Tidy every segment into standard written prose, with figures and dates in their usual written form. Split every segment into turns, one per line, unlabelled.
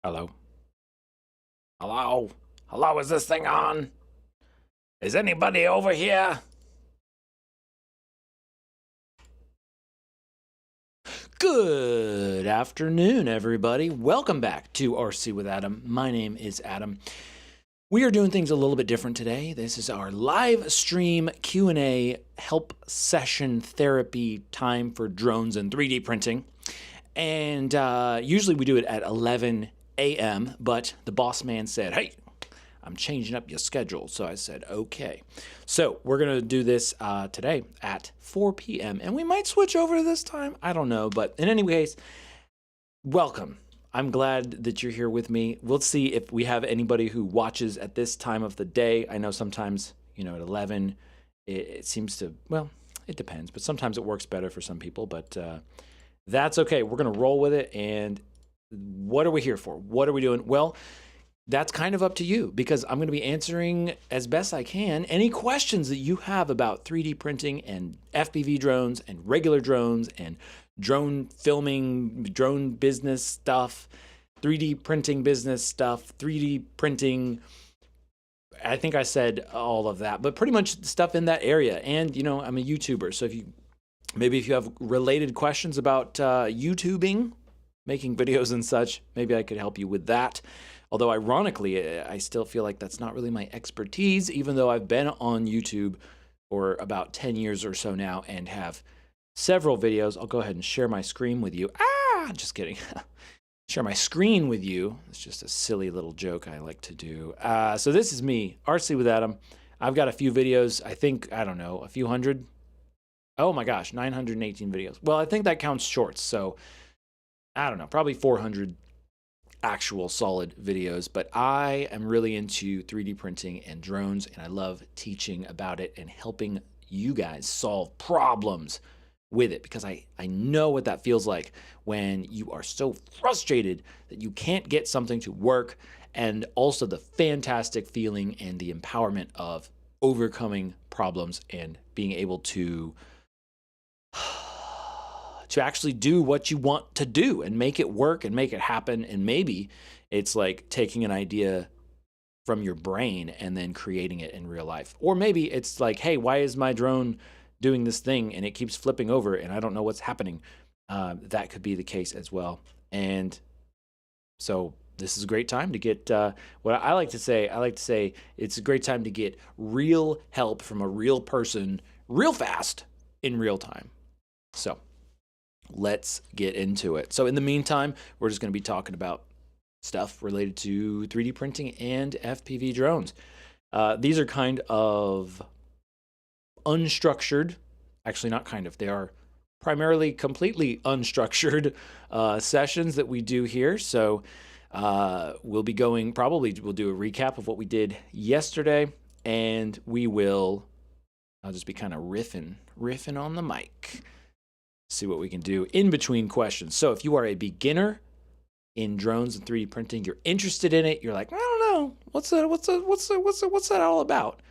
Hello? Hello? Hello, is this thing on? Is anybody over here? Good afternoon, everybody. Welcome back to RC with Adam. My name is Adam. We are doing things a little bit different today. This is our live stream Q&A help session therapy time for drones and 3D printing. And usually we do it at 11 a.m., but the boss man said, hey, I'm changing up your schedule. So I said, okay. So we're going to do this today at 4 p.m. And we might switch over this time. I don't know. But in any case, welcome. I'm glad that you're here with me. We'll see if we have anybody who watches at this time of the day. I know sometimes, at 11, it seems to, well, it depends. But sometimes it works better for some people. But that's okay. We're going to roll with it. And what are we here for? What are we doing? Well, that's kind of up to you because I'm going to be answering as best I can any questions that you have about 3D printing and FPV drones and regular drones and drone filming, drone business stuff, 3D printing business stuff, 3D printing. I think I said all of that, but pretty much stuff in that area. And, I'm a YouTuber. So if you have related questions about YouTubing, making videos and such, maybe I could help you with that. Although ironically, I still feel like that's not really my expertise, even though I've been on YouTube for about 10 years or so now and have several videos. I'll go ahead and share my screen with you. Just kidding. Share my screen with you. It's just a silly little joke I like to do. So this is me, RC with Adam. I've got a few videos. I think, a few hundred. Oh my gosh, 918 videos. Well, I think that counts shorts. So I don't know, probably 400 actual solid videos, but I am really into 3D printing and drones, and I love teaching about it and helping you guys solve problems with it because I know what that feels like when you are so frustrated that you can't get something to work, and also the fantastic feeling and the empowerment of overcoming problems and being able to actually do what you want to do and make it work and make it happen. And maybe it's like taking an idea from your brain and then creating it in real life. Or maybe it's like, hey, why is my drone doing this thing and it keeps flipping over and I don't know what's happening? That could be the case as well. And so this is a great time to get what I like to say it's a great time to get real help from a real person real fast in real time. So let's get into it. So in the meantime, we're just going to be talking about stuff related to 3D printing and FPV drones. These are kind of unstructured, actually not kind of, they are primarily completely unstructured sessions that we do here. So we'll be we'll do a recap of what we did yesterday, and I'll just be kind of riffing on the mic. See what we can do in between questions. So if you are a beginner in drones and 3D printing, you're interested in it, you're like, I don't know, what's that all about?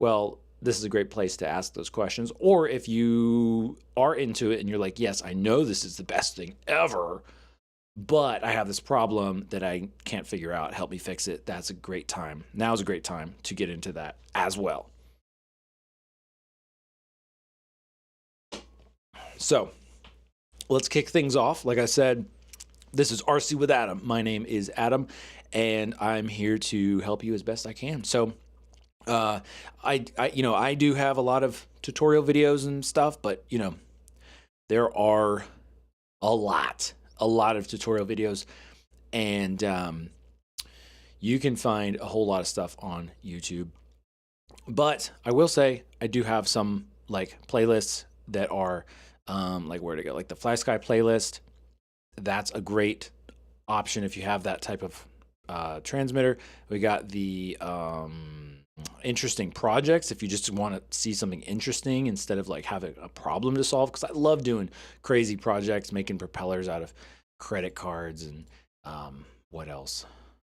Well, this is a great place to ask those questions. Or if you are into it and you're like, yes, I know this is the best thing ever, but I have this problem that I can't figure out. Help me fix it. That's a great time. Now is a great time to get into that as well. So let's kick things off. Like I said, this is RC with Adam. My name is Adam, and I'm here to help you as best I can. So I do have a lot of tutorial videos and stuff, but there are a lot of tutorial videos, and you can find a whole lot of stuff on YouTube. But I will say I do have some playlists that are where to go, like the Fly Sky playlist. That's a great option if you have that type of transmitter. We got the interesting projects if you just want to see something interesting instead of having a problem to solve, because I love doing crazy projects, making propellers out of credit cards and what else.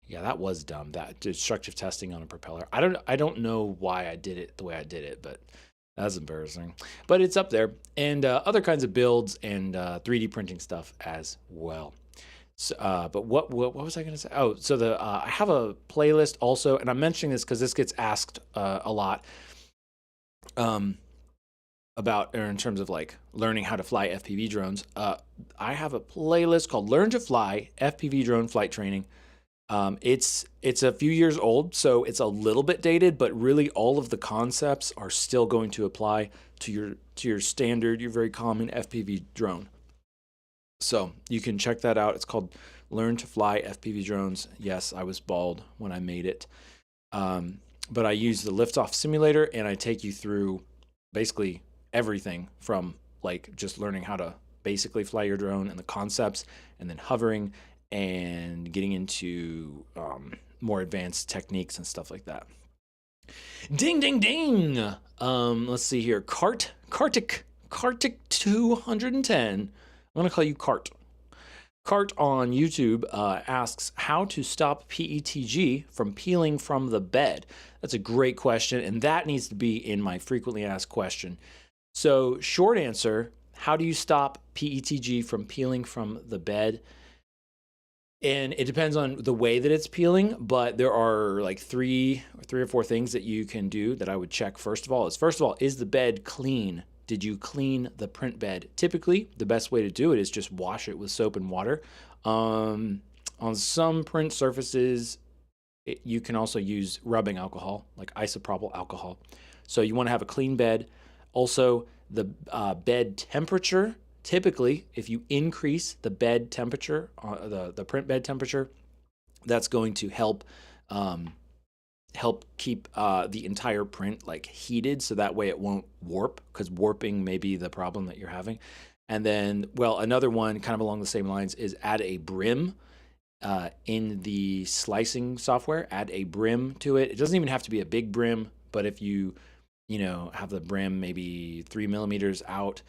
Yeah, that was dumb. That destructive testing on a propeller. I don't know why I did it the way I did it, but that's embarrassing. But it's up there. And other kinds of builds and 3D printing stuff as well. So, but what was I going to say? Oh, so I have a playlist also, and I'm mentioning this because this gets asked a lot um, about, or in terms of like learning how to fly FPV drones. I have a playlist called "Learn to Fly FPV Drone Flight Training." It's a few years old, so it's a little bit dated, but really all of the concepts are still going to apply to your standard, your very common FPV drone. So you can check that out. It's called Learn to Fly FPV Drones. Yes, I was bald when I made it. But I use the liftoff simulator, and I take you through basically everything from like just learning how to basically fly your drone and the concepts, and then hovering and getting into more advanced techniques and stuff like that. Ding, ding, ding. Let's see here. Kartik 210. I'm going to call you Cart. Cart on YouTube asks how to stop PETG from peeling from the bed. That's a great question, and that needs to be in my frequently asked question. So, short answer, how do you stop PETG from peeling from the bed? And it depends on the way that it's peeling, but there are like three or four things that you can do that I would check. First of all, is the bed clean? Did you clean the print bed? Typically, the best way to do it is just wash it with soap and water. On some print surfaces, you can also use rubbing alcohol, like isopropyl alcohol. So you want to have a clean bed. Also, the bed temperature. Typically, if you increase the bed temperature, the print bed temperature, that's going to help keep the entire print like heated, so that way it won't warp, because warping may be the problem that you're having. And then, well, another one kind of along the same lines is add a brim in the slicing software. Add a brim to it. It doesn't even have to be a big brim, but if you have the brim maybe 3 millimeters out,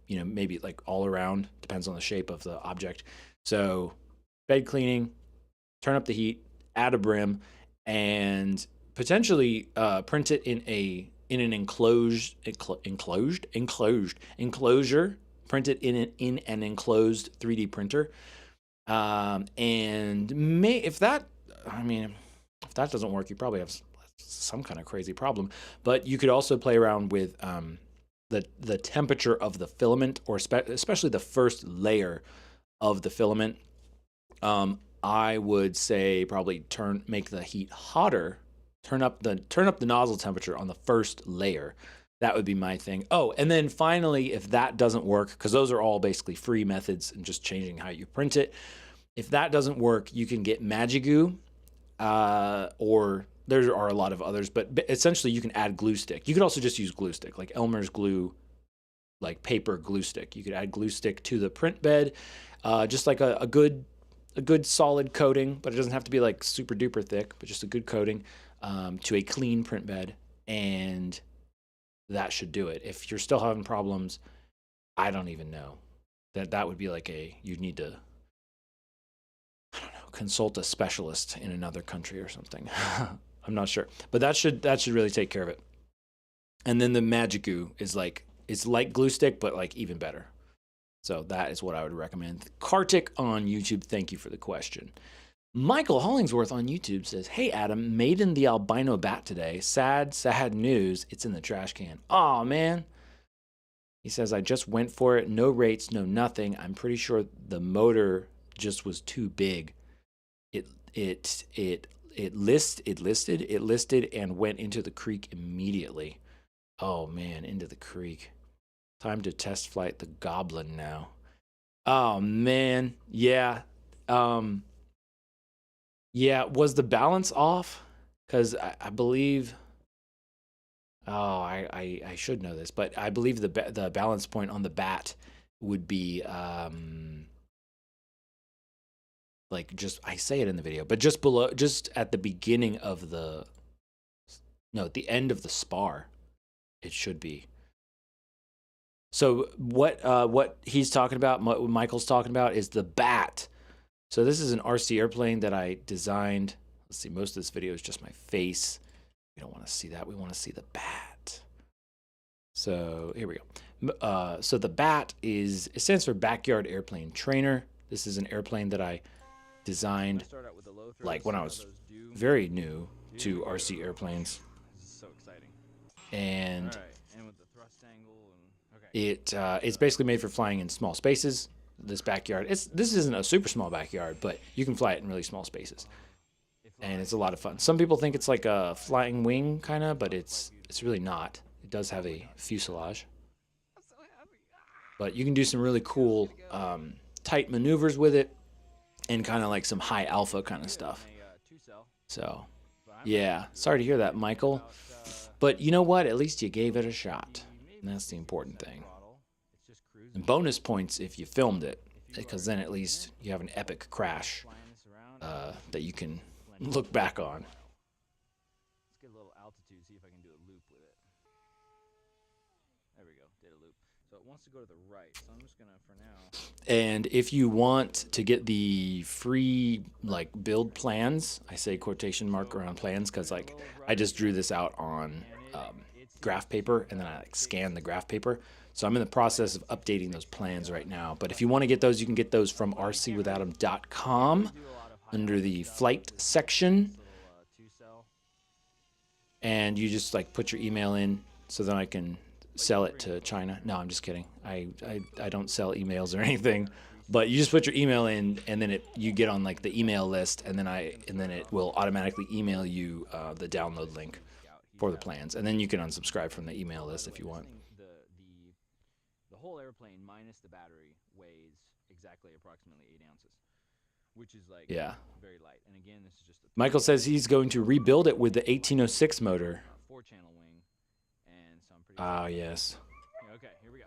maybe like all around, depends on the shape of the object. So bed cleaning, turn up the heat, add a brim, and potentially print it in an enclosure. Print it in an enclosed 3D printer. And if that doesn't work, you probably have some kind of crazy problem. But you could also play around with the temperature of the filament, or especially the first layer of the filament. I would say probably make the heat hotter, turn up the nozzle temperature on the first layer. That would be my thing. Oh, and then finally, if that doesn't work, because those are all basically free methods and just changing how you print it. If that doesn't work, you can get Magigoo, or there are a lot of others, but essentially you can add glue stick. You could also just use glue stick, like Elmer's glue, like paper glue stick. You could add glue stick to the print bed, just like a good solid coating, but it doesn't have to be like super duper thick, but just a good coating to a clean print bed, and that should do it. If you're still having problems, I don't even know. That would be like you'd need to, I don't know, consult a specialist in another country or something. I'm not sure, but that should really take care of it. And then the Magigoo is it's like glue stick, but like even better. So that is what I would recommend. Kartik on YouTube, thank you for the question. Michael Hollingsworth on YouTube says, "Hey Adam, made in the albino bat today. Sad news. It's in the trash can. Aw, man." He says, "I just went for it. No rates, no nothing. I'm pretty sure the motor just was too big. It listed and went into the creek immediately. Oh man, into the creek. Time to test flight the Goblin now. Oh man, yeah. Yeah, was the balance off? Because I believe. Oh, I should know this, but I believe the balance point on the bat would be like, just, I say it in the video, but just at the beginning of at the end of the spar, it should be. So what he's talking about, what Michael's talking about, is the bat. So this is an RC airplane that I designed. Let's see, most of this video is just my face. We don't want to see that. We want to see the bat. So here we go. So the BAT it stands for Backyard Airplane Trainer. This is an airplane that I designed like when I was very new to RC airplanes.
This is so exciting.
And
All right, and with the thrust angle and
it's basically made for flying in small spaces. This backyard, this isn't a super small backyard, but you can fly it in really small spaces, and it's a lot of fun. Some people think it's like a flying wing kind of, but it's really not. It does have a fuselage, but you can do some really cool tight maneuvers with it, and kind of like some high alpha kind of stuff. So yeah, sorry to hear that, Michael, but you know what, at least you gave it a shot, and that's the important thing. And bonus points if you filmed it, because then at least you have an epic crash that you can look back on.
Let's get a little altitude, see if I can do a loop with it. There we go, did a loop. So it wants to go to the right, so I'm just gonna, for now.
And if you want to get the free like build plans, I say quotation mark around plans, because like I just drew this out on graph paper, and then I like scanned the graph paper. So I'm in the process of updating those plans right now. But if you want to get those, you can get those from RCwithAdam.com under the flight section. And you just like put your email in so then I can sell it to China. No, I'm just kidding. I don't sell emails or anything. But you just put your email in, and then you get on like the email list, and then it will automatically email you the download link for the plans, and then you can unsubscribe from the email list if you want.
The whole airplane minus the battery weighs exactly approximately 8 ounces, which is like very light. And again, this is just
Michael says he's going to rebuild it with the 1806 motor.
4-channel wing, and so I'm pretty.
Yes.
Okay, here we go.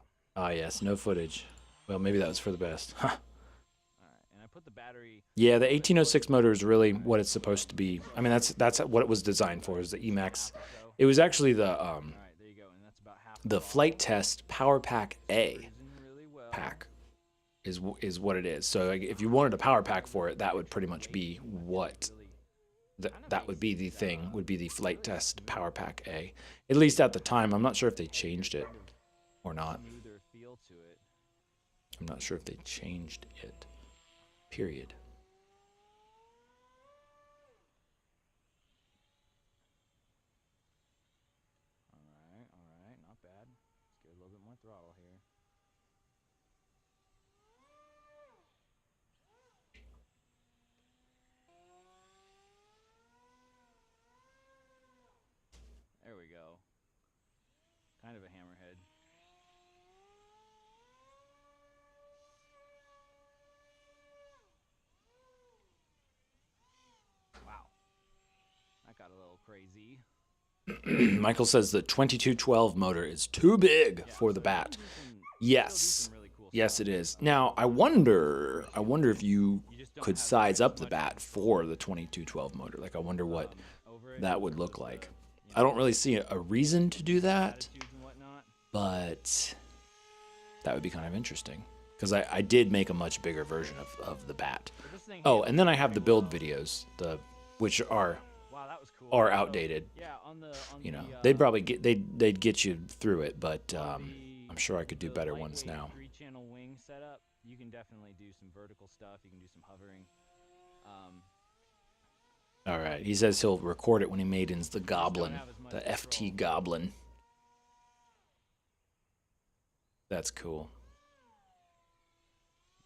Yes, no footage. Well, maybe that was for the best. Huh.
All right, and I put the battery.
Yeah, the 1806 motor is really what it's supposed to be. I mean, that's what it was designed for. Is the Emax? It was actually the flight test Power Pack A pack is what it is. So if you wanted a power pack for it, that would pretty much be what that would be. The thing would be the flight test Power Pack A, at least at the time. I'm not sure if they changed it or not. I'm not sure if they changed it, period.
All right, not bad. Let's get a little bit more throttle here. There we go. Kind of a hammerhead. Wow. That got a little crazy.
Michael says the 2212 motor is too big for the Bat. Yes. Yes, it is. Now, I wonder if you could size up the Bat for the 2212 motor. Like, I wonder what that would look like. I don't really see a reason to do that, but that would be kind of interesting, because I did make a much bigger version of the Bat. Oh, and then I have the build videos, which are outdated. You know, they'd probably they'd get you through it, but I'm sure I could do better ones now.
3-channel wing setup. You can definitely do some vertical stuff. You can do some hovering.
All right, he says he'll record it when he maidens the Goblin, the FT Goblin. That's cool.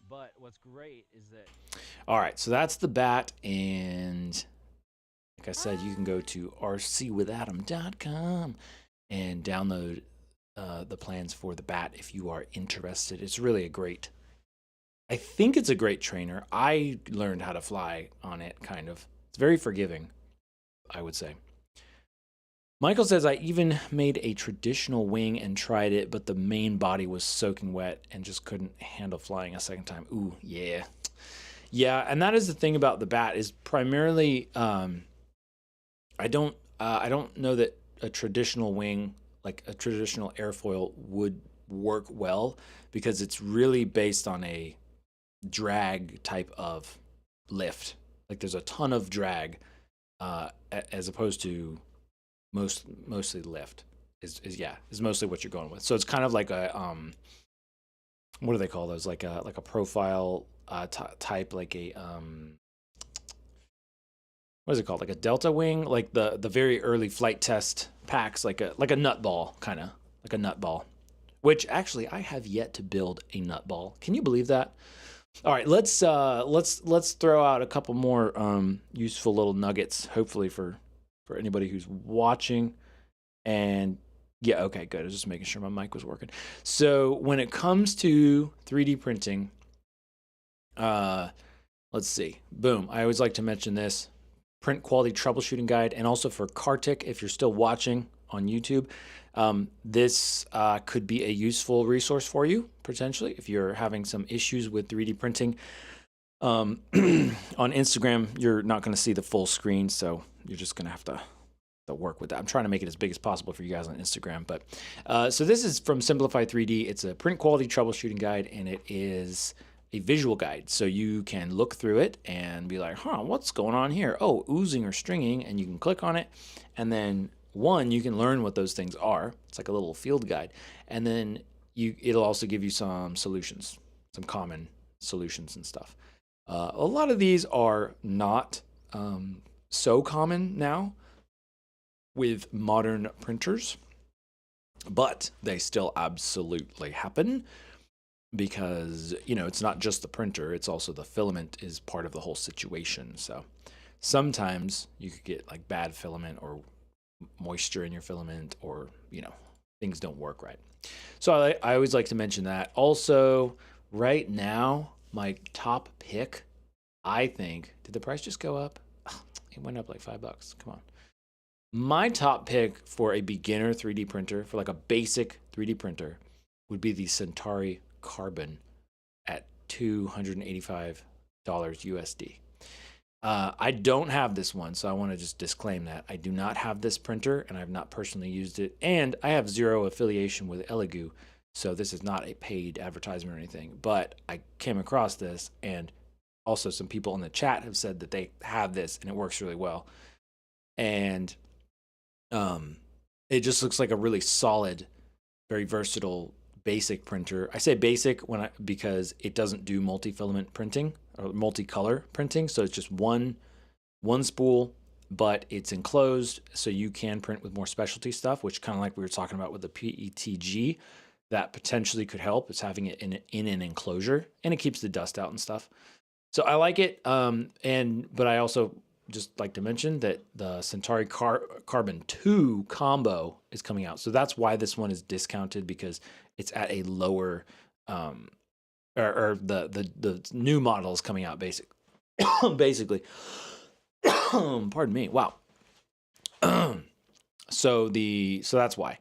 But what's great is that.
All right, so that's the Bat, and like I said, you can go to RCwithAdam.com and download the plans for the Bat if you are interested. It's really I think it's a great trainer. I learned how to fly on it, kind of. It's very forgiving, I would say. Michael says, I even made a traditional wing and tried it, but the main body was soaking wet and just couldn't handle flying a second time. Ooh, yeah. Yeah, and that is the thing about the Bat, is primarily, I don't know that a traditional wing, like a traditional airfoil, would work well, because it's really based on a drag type of lift. Like, there's a ton of drag, as opposed to mostly lift is mostly what you're going with. So it's kind of like what do they call those? Like a profile type, like a what is it called? Like a Delta Wing, like the very early flight test packs, like a nut ball, kind of like a nut ball. Which actually I have yet to build a nut ball. Can you believe that? All right, let's throw out a couple more useful little nuggets, hopefully for anybody who's watching. And yeah, okay, good. I was just making sure my mic was working. So when it comes to 3D printing, let's see. Boom. I always like to mention this print quality troubleshooting guide, and also for Kartik, if you're still watching on YouTube, this could be a useful resource for you, potentially, if you're having some issues with 3D printing. On Instagram, you're not going to see the full screen, so you're just going to have to work with that. I'm trying to make it as big as possible for you guys on Instagram. But so this is from Simplify 3D. It's a print quality troubleshooting guide, and it is a visual guide. So you can look through it and be like, what's going on here? Oh, oozing or stringing, and you can click on it. And then you can learn what those things are. It's like a little field guide. And then it'll also give you some solutions, some common solutions and stuff. A lot of these are not so common now with modern printers, but they still absolutely happen because, it's not just the printer, it's also the filament is part of the whole situation. So sometimes you could get like bad filament or moisture in your filament, or, things don't work right. So I always like to mention that. Also, right now, my top pick, I think, did the price just go up? Oh, it went up like $5. Come on. My top pick for a beginner 3D printer, for like a basic 3D printer, would be the Centauri Carbon at $285 USD. I don't have this one, so I want to just disclaim that. I do not have this printer, and I have not personally used it, and I have zero affiliation with Elegoo, so this is not a paid advertisement or anything. But I came across this, and also some people in the chat have said that they have this, and it works really well. And it just looks like a really solid, very versatile, basic printer. I say basic because it doesn't do multi-filament printing or multicolor printing, so it's just one spool, but it's enclosed, so you can print with more specialty stuff, which kind of like we were talking about with the PETG, that potentially could help. It's having it in an enclosure, and it keeps the dust out and stuff. So I like it, but I also just like to mention that the Centauri Carbon 2 combo is coming out. So that's why this one is discounted, because it's at a lower, or the new model is coming out basically. Pardon me. Wow. So that's why.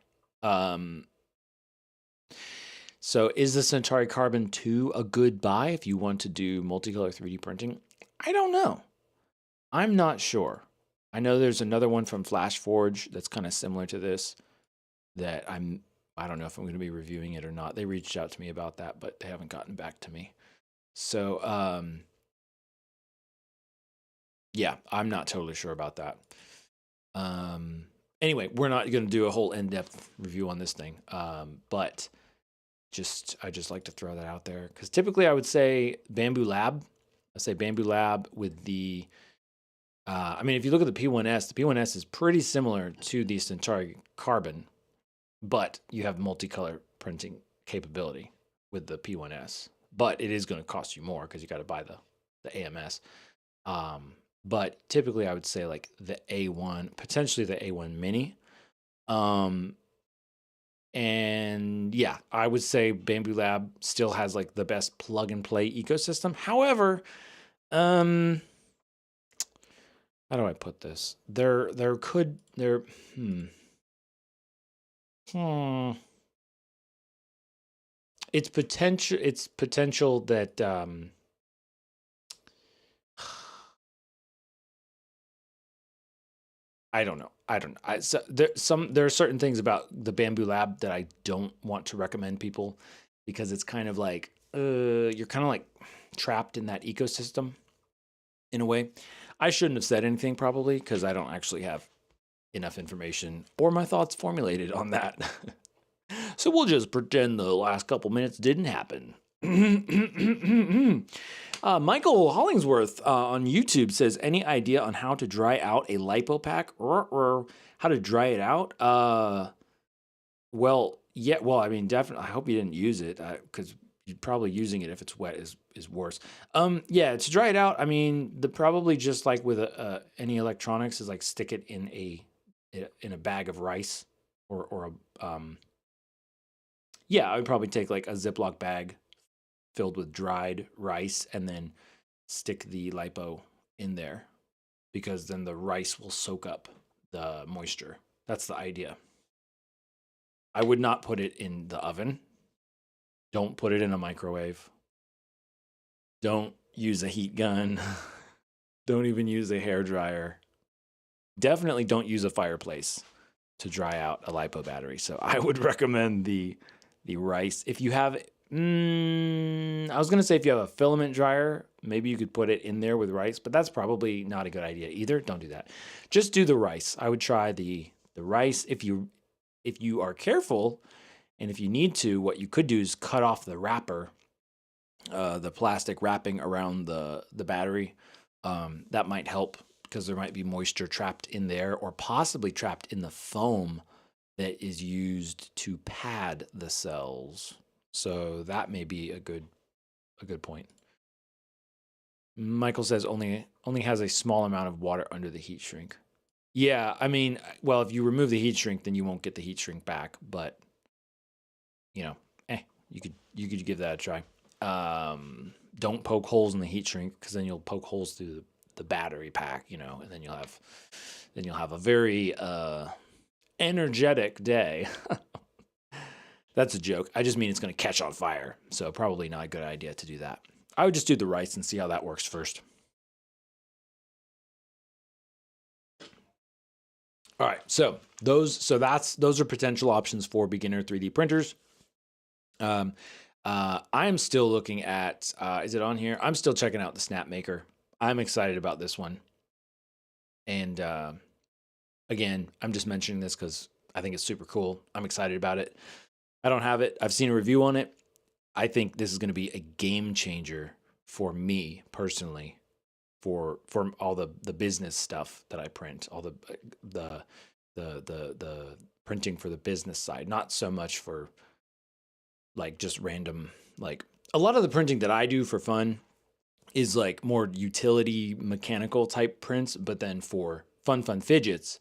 So is the Centauri Carbon 2 a good buy if you want to do multicolor 3D printing? I don't know. I'm not sure. I know there's another one from FlashForge that's kind of similar to this that I don't know if I'm going to be reviewing it or not. They reached out to me about that, but they haven't gotten back to me. So, yeah, I'm not totally sure about that. Anyway, we're not going to do a whole in-depth review on this thing, but I just like to throw that out there, because typically I would say Bamboo Lab. I say Bamboo Lab with the if you look at the P1S, the P1S is pretty similar to the Centauri Carbon, but you have multicolor printing capability with the P1S. But it is going to cost you more because you got to buy the AMS. But typically I would say like the A1, potentially the A1 Mini. And yeah, I would say Bamboo Lab still has like the best plug and play ecosystem. However, how do I put this? It's potential that I don't know. There are certain things about the Bamboo Lab that I don't want to recommend people, because it's kind of like you're kind of like trapped in that ecosystem in a way. I shouldn't have said anything probably, because I don't actually have enough information or my thoughts formulated on that. So we'll just pretend the last couple minutes didn't happen. Michael Hollingsworth on YouTube says, any idea on how to dry out a lipo pack or how to dry it out? Well, yeah, well, I mean, definitely, I hope you didn't use it because you're probably using it if it's wet is worse. Yeah, to dry it out, I mean, probably just like with any electronics is like stick it in a bag of rice or a yeah, I would probably take like a Ziploc bag filled with dried rice and then stick the lipo in there because then the rice will soak up the moisture. That's the idea. I would not put it in the oven. Don't put it in a microwave. Don't use a heat gun. Don't even use a hair dryer. Definitely don't use a fireplace to dry out a lipo battery. So I would recommend the rice. If you have I was gonna say if you have a filament dryer, maybe you could put it in there with rice, but that's probably not a good idea either. Don't do that. Just do the rice. I would try the rice. If you are careful and if you need to, what you could do is cut off the wrapper, the plastic wrapping around the battery. That might help because there might be moisture trapped in there or possibly trapped in the foam that is used to pad the cells. So that may be a good point. Michael says only has a small amount of water under the heat shrink. Yeah, I mean, well, if you remove the heat shrink, then you won't get the heat shrink back. But you know, you could give that a try. Don't poke holes in the heat shrink because then you'll poke holes through the battery pack, and then you'll have a very energetic day. That's a joke. I just mean it's going to catch on fire. So probably not a good idea to do that. I would just do the rice and see how that works first. All right. So those are potential options for beginner 3D printers. I'm still looking at, is it on here? I'm still checking out the Snapmaker. I'm excited about this one. And again, I'm just mentioning this because I think it's super cool. I'm excited about it. I don't have it. I've seen a review on it. I think this is going to be a game changer for me personally, for all the business stuff that I print, all the printing for the business side, not so much for like just random, like a lot of the printing that I do for fun is like more utility mechanical type prints, but then for fun fidgets,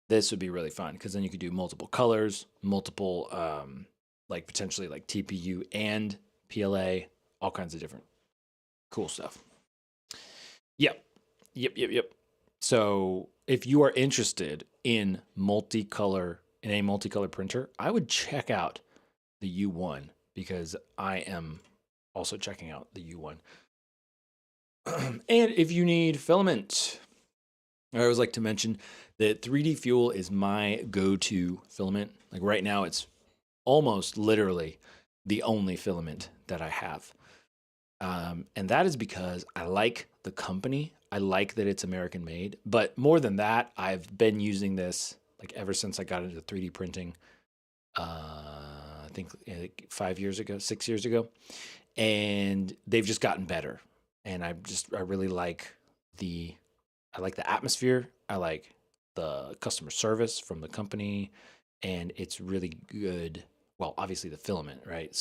this would be really fun because then you could do multiple colors, multiple like potentially like TPU and PLA, all kinds of different cool stuff. Yep. So if you are interested in a multicolor printer, I would check out the U1 because I am also checking out the U1. And if you need filament, I always like to mention that 3D Fuel is my go-to filament. Like right now, it's almost literally the only filament that I have. And that is because I like the company. I like that it's American made. But more than that, I've been using this like ever since I got into 3D printing. I think 6 years ago. And they've just gotten better. And I really like the atmosphere. I like the customer service from the company, and it's really good. Well, obviously the filament, right?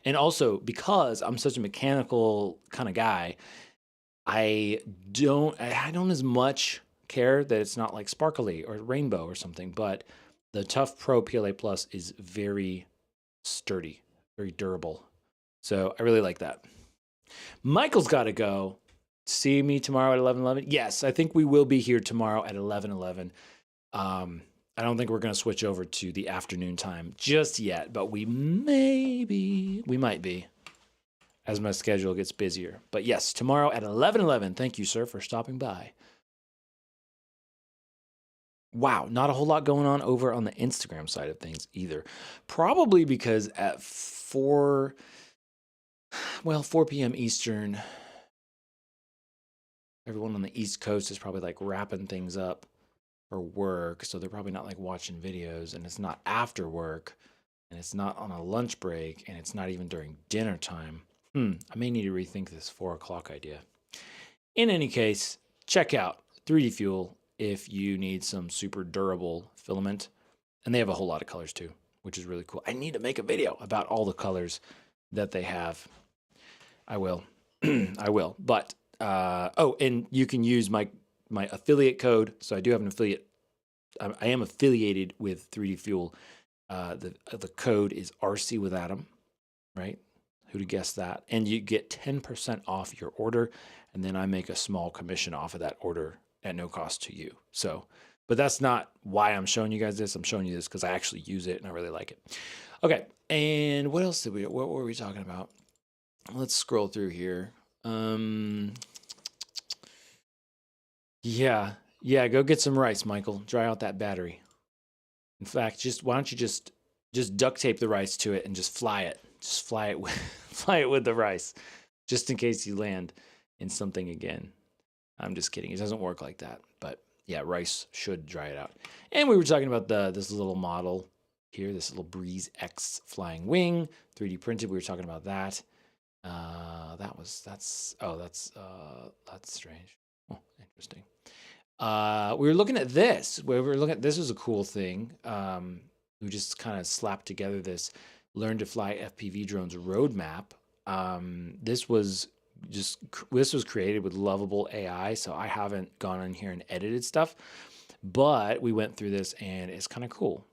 And also because I'm such a mechanical kind of guy, I don't as much care that it's not like sparkly or rainbow or something, but the Tough Pro PLA Plus is very sturdy, very durable. So I really like that. Michael's got to go. See me tomorrow at 11:11. Yes, I think we will be here tomorrow at 11:11. I don't think we're going to switch over to the afternoon time just yet, but we might be as my schedule gets busier. But yes, tomorrow at 11:11. Thank you, sir, for stopping by. Wow, not a whole lot going on over on the Instagram side of things either. Probably because at 4 p.m. Eastern, everyone on the East Coast is probably like wrapping things up for work. So they're probably not like watching videos, and it's not after work. and it's not on a lunch break, and it's not even during dinner time. I may need to rethink this 4 o'clock idea. In any case, check out 3D Fuel if you need some super durable filament. And they have a whole lot of colors too, which is really cool. I need to make a video about all the colors that they have. I will. I will. But, oh, and you can use my affiliate code. So I do have an affiliate. I am affiliated with 3D Fuel. The code is RCwithAdam, right? Who'd have guessed that? And you get 10% off your order, and then I make a small commission off of that order at no cost to you. So, but that's not why I'm showing you guys this. I'm showing you this because I actually use it and I really like it. Okay, and what else what were we talking about? Let's scroll through here. Yeah, go get some rice, Michael. Dry out that battery. In fact, why don't you just duct tape the rice to it and just fly it. Just fly it with the rice, just in case you land in something again. I'm just kidding. It doesn't work like that. But yeah, rice should dry it out. And we were talking about this little model here, this little Breeze X flying wing, 3D printed. We were talking about that. That's strange. Oh, interesting. We were looking at this. This was a cool thing. We just kind of slapped together this Learn to Fly FPV Drones roadmap. This was created with lovable AI, so I haven't gone in here and edited stuff, but we went through this and it's kind of cool.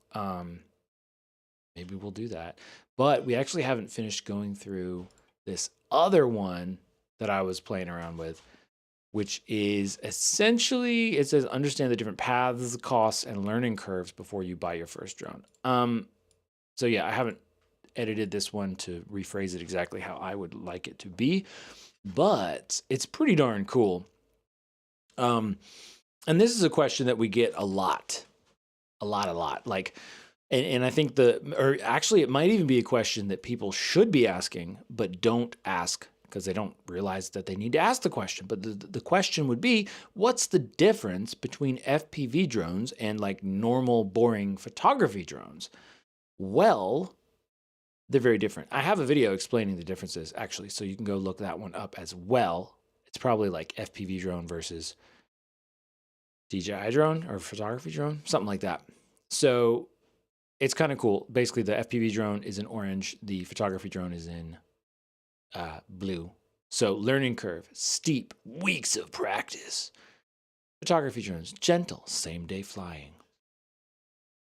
Maybe we'll do that. But we actually haven't finished going through this other one that I was playing around with, which is essentially, it says understand the different paths, costs, and learning curves before you buy your first drone. So yeah, I haven't edited this one to rephrase it exactly how I would like it to be, but it's pretty darn cool. And this is a question that we get a lot. Like, and I think actually it might even be a question that people should be asking, but don't ask because they don't realize that they need to ask the question. But the question would be, what's the difference between FPV drones and like normal, boring photography drones? Well, they're very different. I have a video explaining the differences, actually, so you can go look that one up as well. It's probably like FPV drone versus DJI drone or photography drone, something like that. So it's kind of cool. Basically, the FPV drone is in orange. The photography drone is in blue. So learning curve, steep, weeks of practice. Photography drones, gentle, same day flying.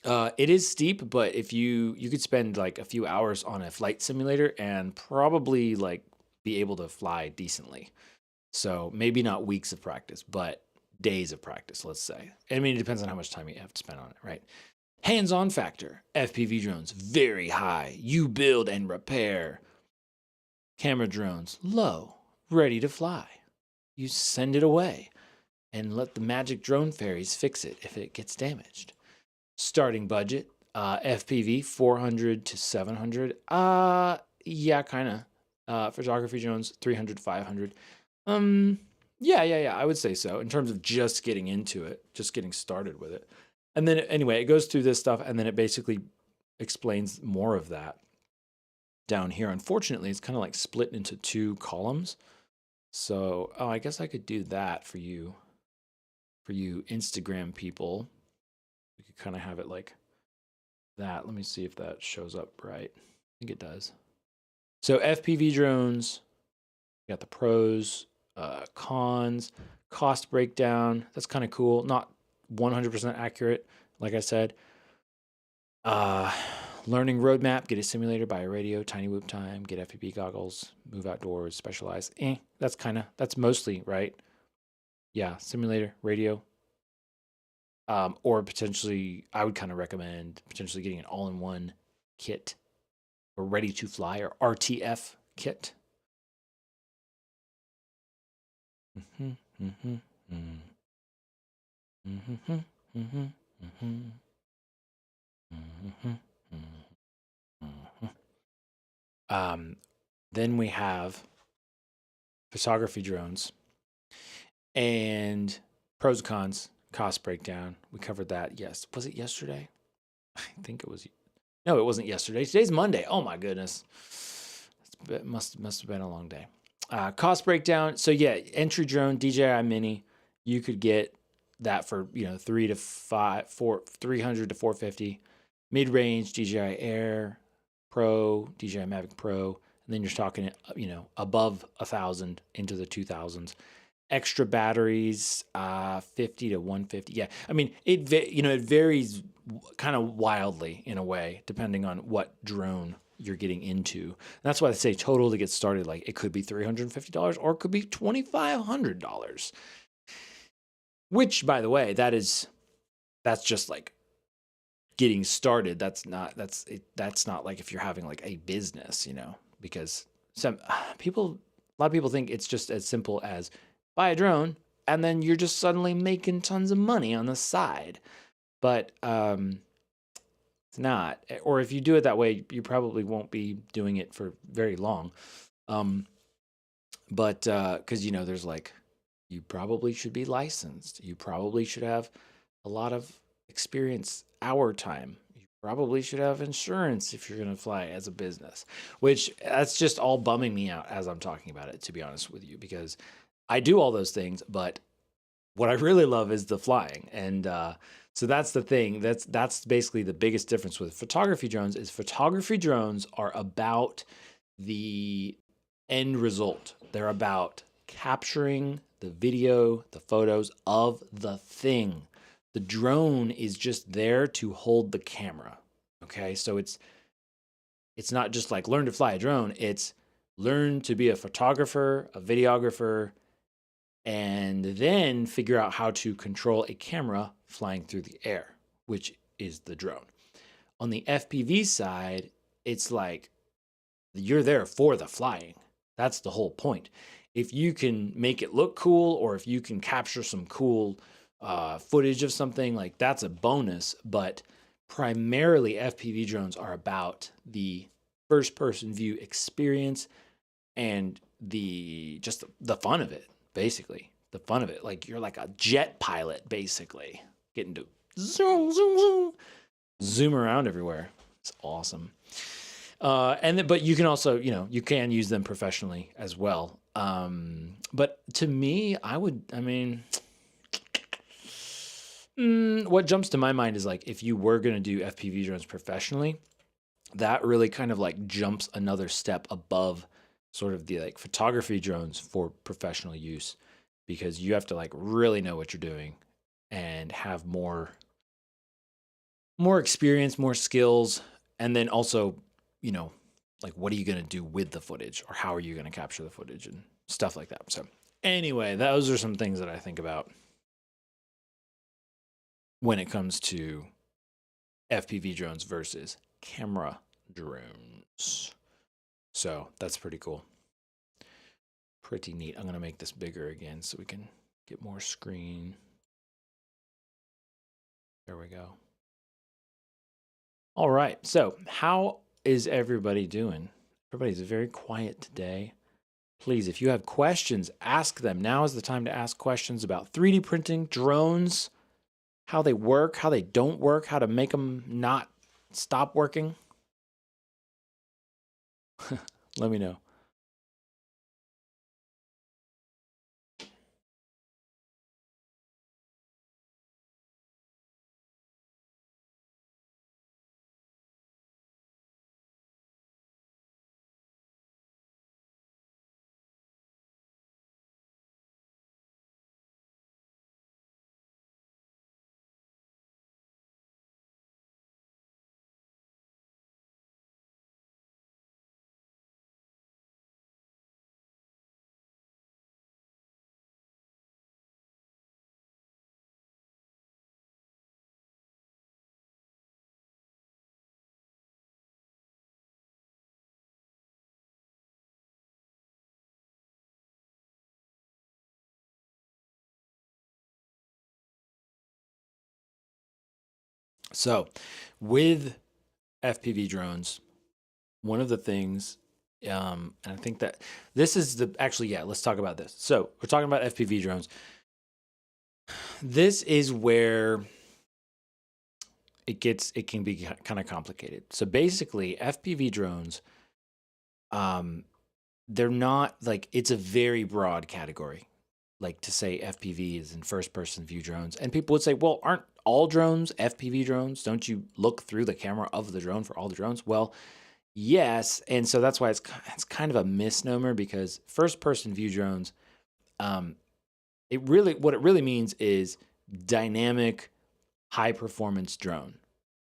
It is steep, but if you could spend like a few hours on a flight simulator and probably like be able to fly decently. So maybe not weeks of practice, but days of practice, let's say. I mean, it depends on how much time you have to spend on it, right? Hands-on factor, FPV drones, very high. You build and repair. Camera drones, low, ready to fly. You send it away and let the magic drone fairies fix it if it gets damaged. Starting budget, FPV 400 to 700. Yeah, kind of. Photography drones 300 500. Yeah. I would say so in terms of just getting into it, just getting started with it. And then anyway, it goes through this stuff and then it basically explains more of that down here. Unfortunately, it's kind of like split into 2 columns. So, I guess I could do that for you Instagram people. We could kind of have it like that. Let me see if that shows up right. I think it does. So FPV drones, we got the pros, cons, cost breakdown. That's kind of cool. Not 100% accurate, like I said. Learning roadmap, get a simulator, buy a radio, tiny whoop time, get FPV goggles, move outdoors, specialize. That's mostly right. Yeah, simulator, radio. Or potentially, I would kind of recommend potentially getting an all-in-one kit or ready to fly or RTF kit. Then we have photography drones and pros and cons, cost breakdown. We covered that. Yes. Was it yesterday? I think it was. No, it wasn't yesterday. Today's Monday. Oh my goodness. It must have been a long day. Cost breakdown. So yeah, entry drone, DJI Mini, you could get that for 300 to 450. Mid range, DJI Air Pro, DJI Mavic Pro, and then you're talking above 1,000 into the 2,000s. Extra batteries, 50 to 150. Yeah, I mean it varies kind of wildly in a way depending on what drone you're getting into. And that's why I say total to get started, like it could be $350 or it could be $2,500. Which, by the way, that's just like getting started. That's not like if you're having like a business, because a lot of people think it's just as simple as buy a drone and then you're just suddenly making tons of money on the side. But it's not. Or if you do it that way, you probably won't be doing it for very long. But because there's like, you probably should be licensed. You probably should have a lot of experience hour time. You probably should have insurance if you're going to fly as a business, which that's just all bumming me out as I'm talking about it, to be honest with you, because I do all those things, but what I really love is the flying. And so that's the thing. That's basically the biggest difference with photography drones is photography drones are about the end result. They're about capturing the video, the photos of the thing. The drone is just there to hold the camera. Okay? So it's not just like learn to fly a drone, it's learn to be a photographer, a videographer, and then figure out how to control a camera flying through the air, which is the drone. On the FPV side, it's like you're there for the flying. That's the whole point. If you can make it look cool, or if you can capture some cool footage of something, like that's a bonus. But primarily, FPV drones are about the first-person view experience and the fun of it. Basically, the fun of it. Like you're like a jet pilot, basically, getting to zoom around everywhere. It's awesome. But you can also, you can use them professionally as well. But to me, what jumps to my mind is like, if you were going to do FPV drones professionally, that really kind of like jumps another step above sort of the like photography drones for professional use, because you have to like really know what you're doing and have more experience, more skills, and then also, like what are you going to do with the footage, or how are you going to capture the footage and stuff like that. So anyway, those are some things that I think about when it comes to FPV drones versus camera drones. So that's pretty cool. Pretty neat. I'm going to make this bigger again so we can get more screen. There we go. All right. So how is everybody doing? Everybody's very quiet today. Please, if you have questions, ask them. Now is the time to ask questions about 3D printing, drones, how they work, how they don't work, how to make them not stop working. Let me know. So, with FPV drones, one of the things, and I think that this is let's talk about this. So, we're talking about FPV drones. This is where it can be kind of complicated. So basically, FPV drones, they're not like, it's a very broad category. Like to say FPV is in first person view drones, and people would say, well, aren't all drones FPV drones? Don't you look through the camera of the drone for all the drones? Well, yes, and so that's why it's kind of a misnomer, because first person view drones, what it really means is dynamic high performance drone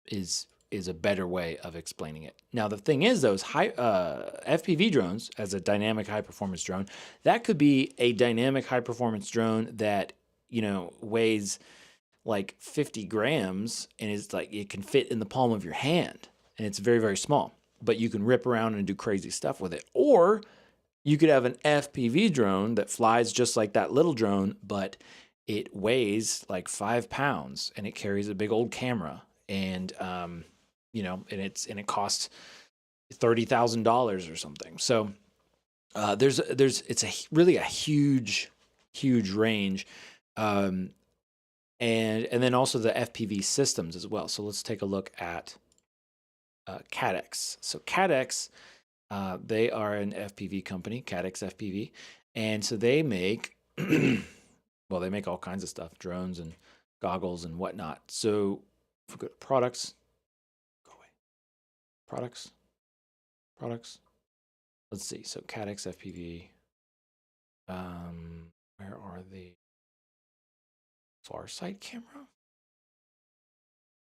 is a better way of explaining it. Now the thing is, those high FPV drones, as a dynamic high performance drone, that could be a dynamic high performance drone that, weighs like 50 grams and is like, it can fit in the palm of your hand, and it's very, very small, but you can rip around and do crazy stuff with it. Or you could have an FPV drone that flies just like that little drone, but it weighs like 5 pounds and it carries a big old camera, and and it costs $30,000 or something. So it's really a huge range, and then also the FPV systems as well. So let's take a look at Cadex. So Cadex, they are an FPV company, Cadex FPV, and so they make well, they make all kinds of stuff, drones and goggles and whatnot. So if we go to products, go away. Products. Let's see. So Cadex FPV. Where are the far sight camera?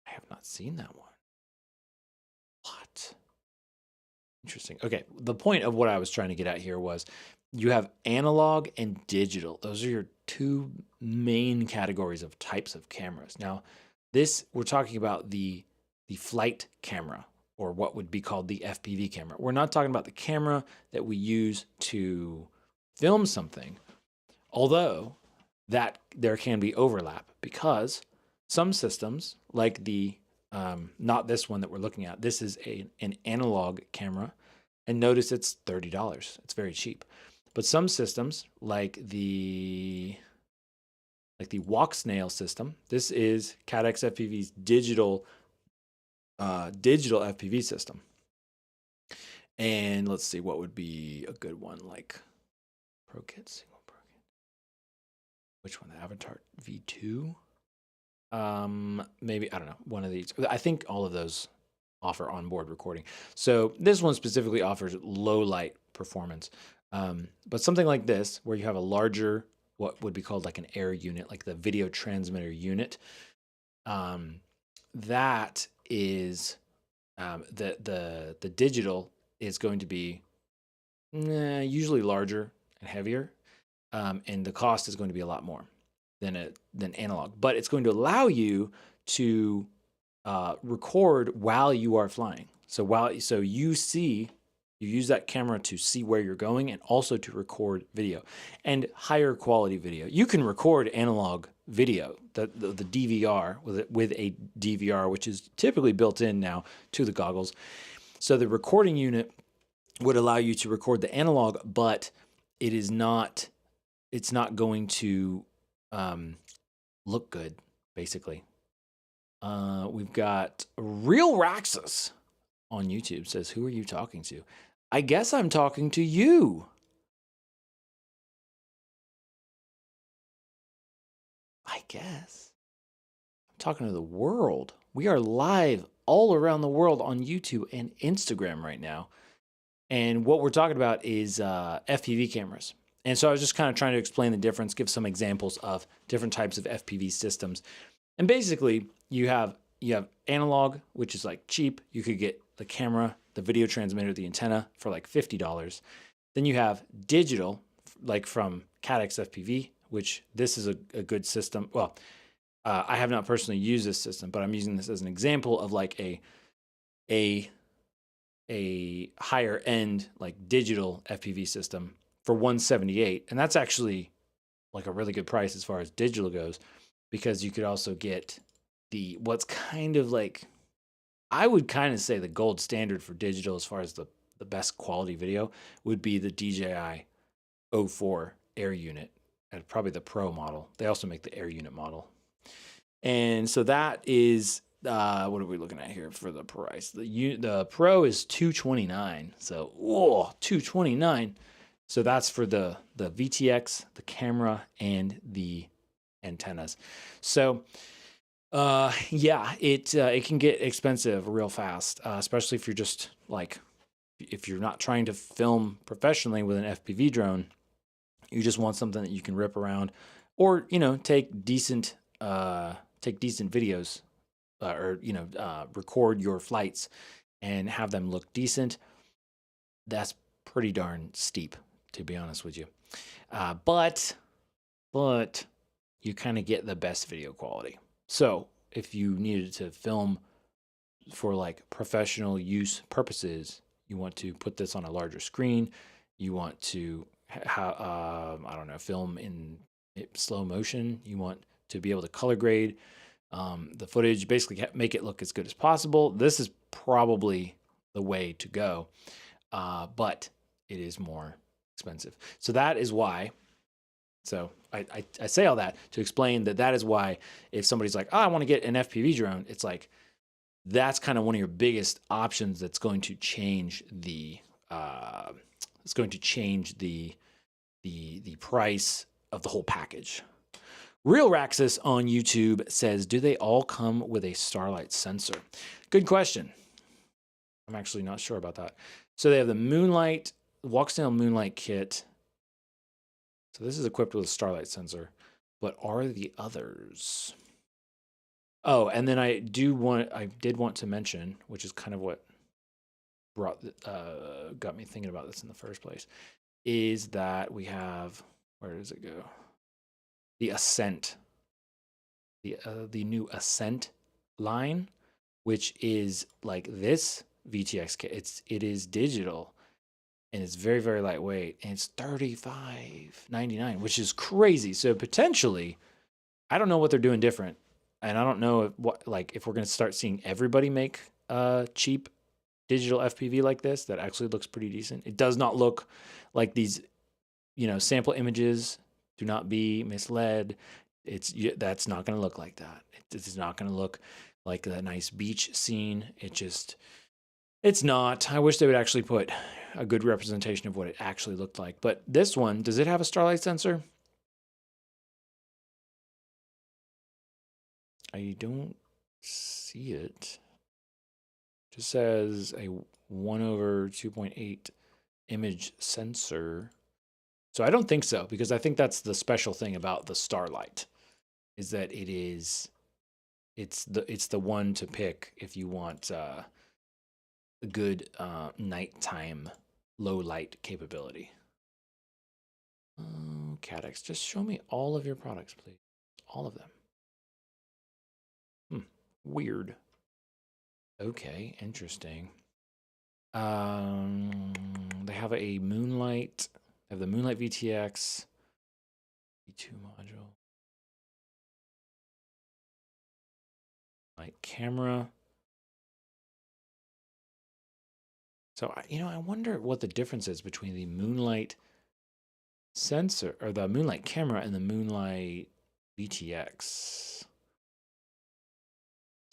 I have not seen that one. What? Interesting. Okay. The point of what I was trying to get at here was, you have analog and digital. Those are your two main categories of types of cameras. Now, we're talking about the flight camera, or what would be called the FPV camera. We're not talking about the camera that we use to film something, although that there can be overlap, because some systems, like not this one that we're looking at, this is an analog camera, and notice it's $30. It's very cheap. But some systems, like the walk snail system, this is Cadex FPV's digital FPV system. And let's see, what would be a good one, like ProKit, single ProKit. Which one? The Avatar V2? Maybe, I don't know, one of these. I think all of those offer onboard recording. So this one specifically offers low light performance. But something like this, where you have a larger, what would be called like an air unit, like the video transmitter unit, that is the digital is going to be usually larger and heavier, and the cost is going to be a lot more than analog. But it's going to allow you to record while you are flying. So you use that camera to see where you're going, and also to record video, and higher quality video. You can record analog video, the DVR, with a DVR, which is typically built in now to the goggles. So the recording unit would allow you to record the analog, but it's not going to look good, basically. We've got Real Raxus on YouTube says, who are you talking to? I guess I'm talking to you. I guess. I'm talking to the world. We are live all around the world on YouTube and Instagram right now. And what we're talking about is FPV cameras. And so I was just kind of trying to explain the difference, give some examples of different types of FPV systems. And basically, you have analog, which is like cheap. You could get the camera, the video transmitter, the antenna for like $50. Then you have digital, like from Cadex FPV, which this is a good system. Well, I have not personally used this system, but I'm using this as an example of like a higher end, like digital FPV system for $178. And that's actually like a really good price as far as digital goes, because you could also get what's kind of like, I would kind of say the gold standard for digital as far as the best quality video would be the DJI 04 Air Unit, and probably the Pro model. They also make the Air Unit model. And so that is what are we looking at here for the price? The Pro is $229. So, whoa, $229. So that's for the VTX, the camera, and the antennas. So, yeah, it can get expensive real fast, especially if you're just like, if you're not trying to film professionally with an FPV drone, you just want something that you can rip around, or take decent videos, or record your flights and have them look decent. That's pretty darn steep, to be honest with you. But you kind of get the best video quality. So if you needed to film for like professional use purposes, you want to put this on a larger screen, you want to I don't know, film in slow motion, you want to be able to color grade the footage, basically make it look as good as possible. This is probably the way to go, but it is more expensive. So that is why. So I say all that to explain that is why if somebody's like, oh, I want to get an FPV drone, it's like, that's kind of one of your biggest options that's going to change the the price of the whole package. Real Raxus on YouTube says, do they all come with a Starlight sensor? Good question. I'm actually not sure about that. So they have the Moonlight, Walksnail Moonlight kit. So this is equipped with a Starlight sensor, but are the others? Oh, and then I did want to mention, which is kind of what got me thinking about this in the first place, is that we have, where does it go? The Ascent, the new Ascent line, which is like this VTX kit. It is digital, and it's very, very lightweight, and it's $35.99, which is crazy. So potentially, I don't know what they're doing different, and I don't know if we're going to start seeing everybody make cheap digital FPV like this that actually looks pretty decent. It does not look like these, sample images. Do not be misled. That's not going to look like that. It's not going to look like that nice beach scene. It's not. I wish they would actually put a good representation of what it actually looked like. But this one, does it have a Starlight sensor? I don't see it. It just says a 1/2.8 image sensor. So I don't think so, because I think that's the special thing about the Starlight, is that it's the one to pick if you want a good nighttime low light capability. Cadex, just show me all of your products, please. All of them. Weird. Okay, interesting. They have a Moonlight. They have the Moonlight VTX V2 module. Light camera. So I wonder what the difference is between the Moonlight sensor, or the Moonlight camera, and the Moonlight VTX.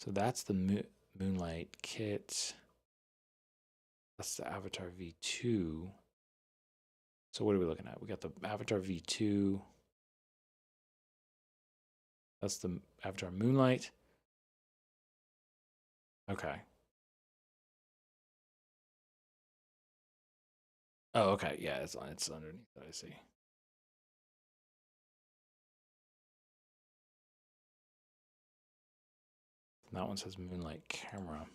So that's the Moonlight kit. That's the Avatar V2. So what are we looking at? We got the Avatar V2. That's the Avatar Moonlight. Okay. Oh, okay. Yeah, it's underneath that, I see. That one says Moonlight camera.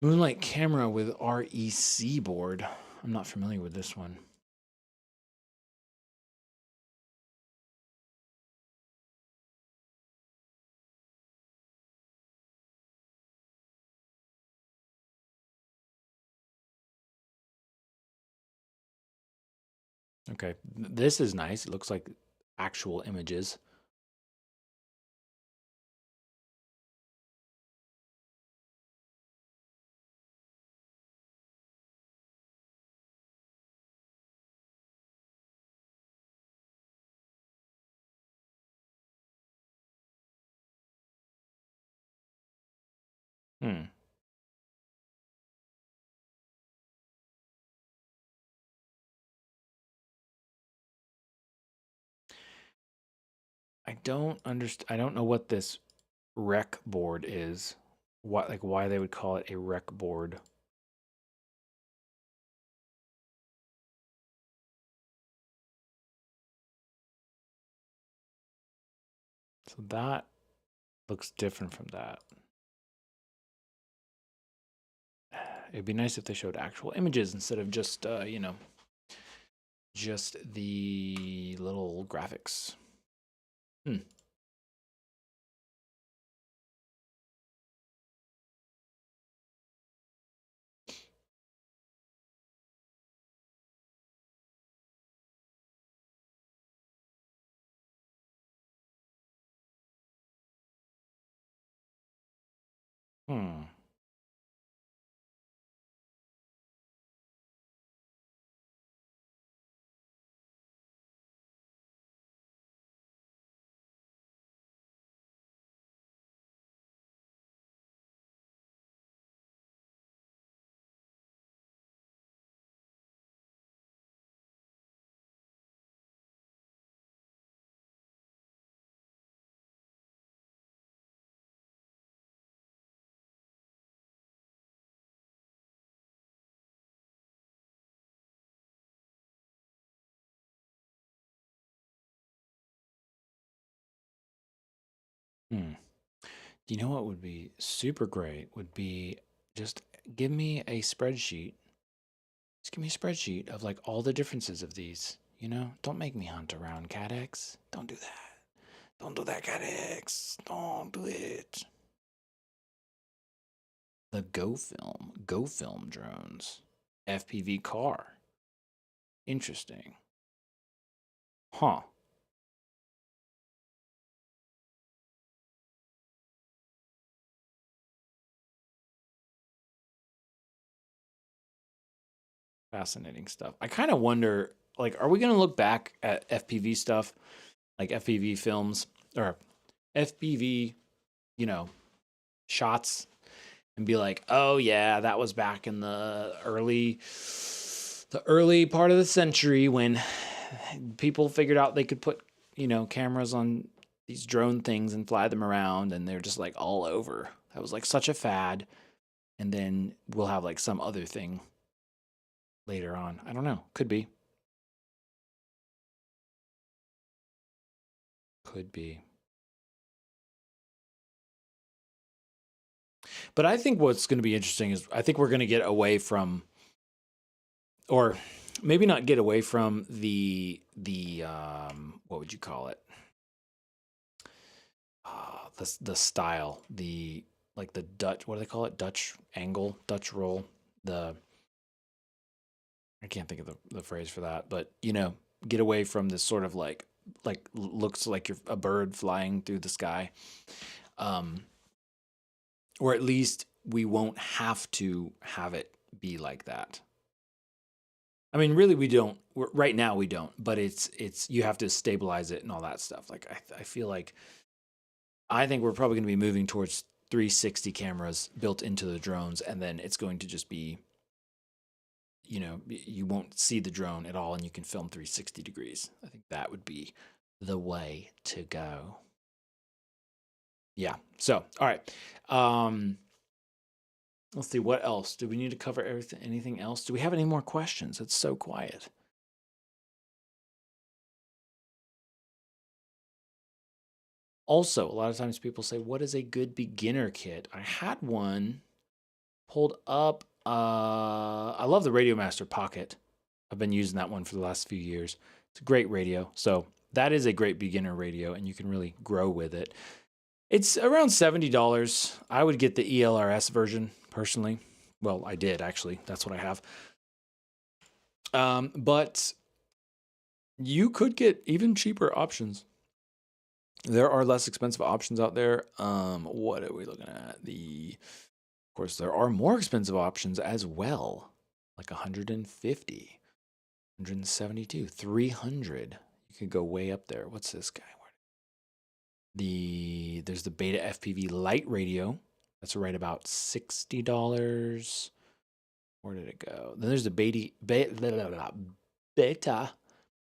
Moonlight camera with REC board. I'm not familiar with this one. Okay, this is nice. It looks like actual images. Hmm. I don't understand. I don't know what this rec board is. What, like, why they would call it a rec board. So that looks different from that. It'd be nice if they showed actual images instead of just, just the little graphics. Hmm. Hmm. Hmm. You know what would be super great would be just give me a spreadsheet. Just give me a spreadsheet of like all the differences of these. Don't make me hunt around CADX. Don't do that. Don't do that, CADX. Don't do it. The Go Film drones. FPV car. Interesting. Huh. Fascinating stuff. I kind of wonder, like, are we going to look back at FPV stuff, like FPV films or FPV, you know, shots and be like, oh yeah, that was back in the early part of the century when people figured out they could put, cameras on these drone things and fly them around and they're just like all over. That was like such a fad. And then we'll have like some other thing later on. I don't know. Could be. Could be. But I think what's going to be interesting is I think we're going to get away from, or maybe not get away from the what would you call it? The style, the like the Dutch, what do they call it? Dutch angle, Dutch roll. The I can't think of the phrase for that, but get away from this sort of like looks like you're a bird flying through the sky. Um, or at least we won't have to have it be like that. I mean, really, we don't. Right now, we don't. But it's you have to stabilize it and all that stuff. Like I feel like I think we're probably going to be moving towards 360 cameras built into the drones, and then it's going to just be, you won't see the drone at all, and you can film 360 degrees. I think that would be the way to go. Yeah. So, all right. Let's see what else. Do we need to cover everything? Anything else? Do we have any more questions? It's so quiet. Also, a lot of times people say, "What is a good beginner kit?" I had one pulled up. I love the Radio Master Pocket. I've been using that one for the last few years. It's a great radio. So that is a great beginner radio, and you can really grow with it. It's around $70. I would get the ELRS version personally. Well, I did actually. That's what I have. But you could get even cheaper options. There are less expensive options out there. What are we looking at? Of course, there are more expensive options as well, like 150, 172, 300. You could go way up there. What's this guy? There's the Beta FPV Light Radio. That's right about $60. Where did it go? Then there's the beta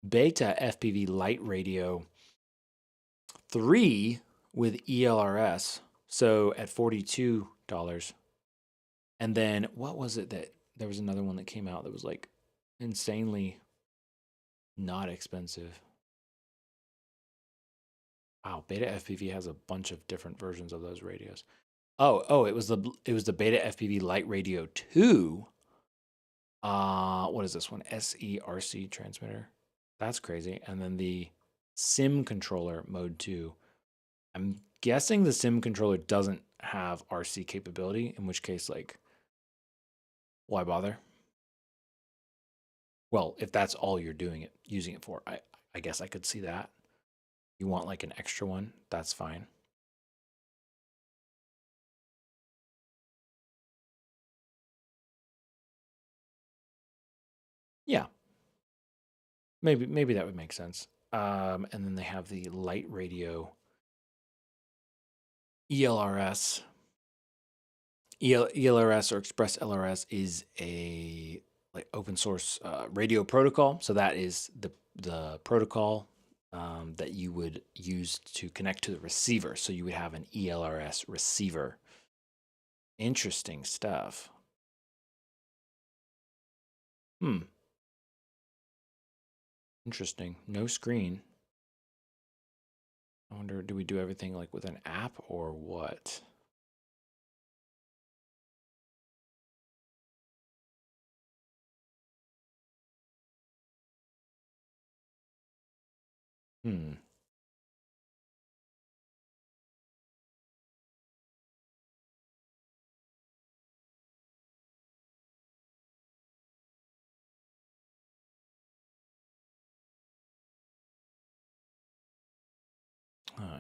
FPV light radio 3 with ELRS. So at $42. And then what was it that there was another one that came out that was like insanely not expensive. Wow, Beta FPV has a bunch of different versions of those radios. Oh, it was the Beta FPV Light Radio 2. What is this one? SERC transmitter. That's crazy. And then the Sim controller mode 2. I'm guessing the Sim controller doesn't have RC capability, in which case, like, why bother? Well, if that's all you're using it for, I guess I could see that. You want like an extra one, that's fine. Yeah, maybe that would make sense. And then they have the light radio ELRS. ELRS or Express LRS is a like open source radio protocol. So that is the protocol that you would use to connect to the receiver. So you would have an ELRS receiver. Interesting stuff. Interesting. No screen. I wonder, do we do everything like with an app or what?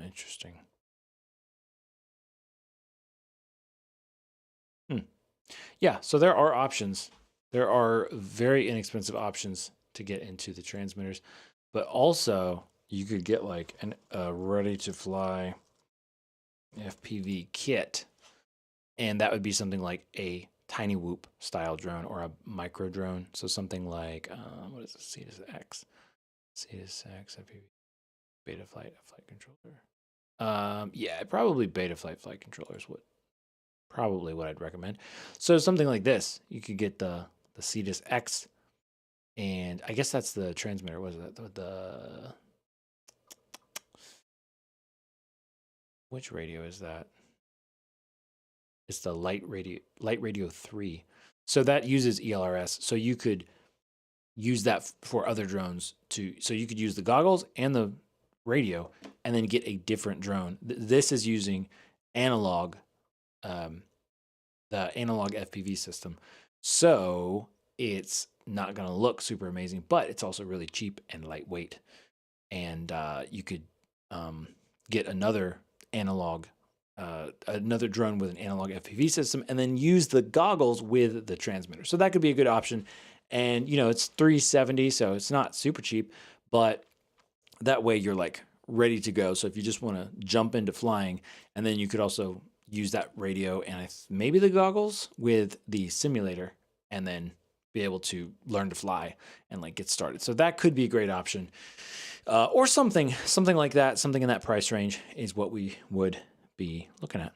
Interesting. Yeah, so there are options. There are very inexpensive options to get into the transmitters, but also you could get like a ready to fly FPV kit, and that would be something like a tiny whoop style drone or a micro drone. So something like what is it? Cetus X FPV beta flight controller. Yeah, probably beta flight controllers would probably what I'd recommend. So something like this, you could get the Cetus X, and I guess that's the transmitter. Was that the which radio is that? It's the light radio 3. So that uses ELRS. So you could use that for other drones too. So you could use the goggles and the radio, and then get a different drone. This is using analog. The analog FPV system. So it's not going to look super amazing, but it's also really cheap and lightweight. And you could get another drone with an analog FPV system, and then use the goggles with the transmitter. So that could be a good option. And it's $370, so it's not super cheap, but that way you're like ready to go. So if you just want to jump into flying, and then you could also use that radio and maybe the goggles with the simulator, and then be able to learn to fly and like get started. So that could be a great option, or something like that. Something in that price range is what we would be looking at.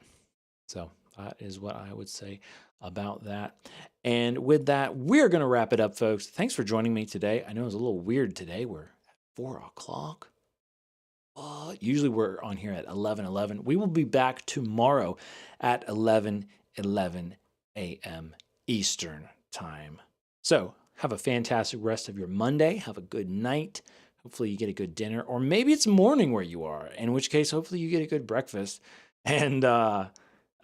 So that is what I would say about that. And with that, we're going to wrap it up, folks. Thanks for joining me today. I know it was a little weird today. We're at 4 o'clock. Usually we're on here at 11:11. We will be back tomorrow at 11:11 a.m. Eastern time. So have a fantastic rest of your Monday. Have a good night. Hopefully you get a good dinner, or maybe it's morning where you are, in which case hopefully you get a good breakfast. And I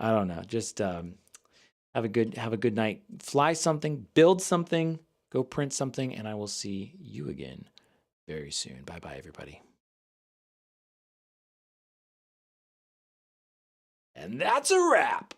don't know, just have a good night. Fly something, build something, go print something, and I will see you again very soon. Bye-bye, everybody. And that's a wrap.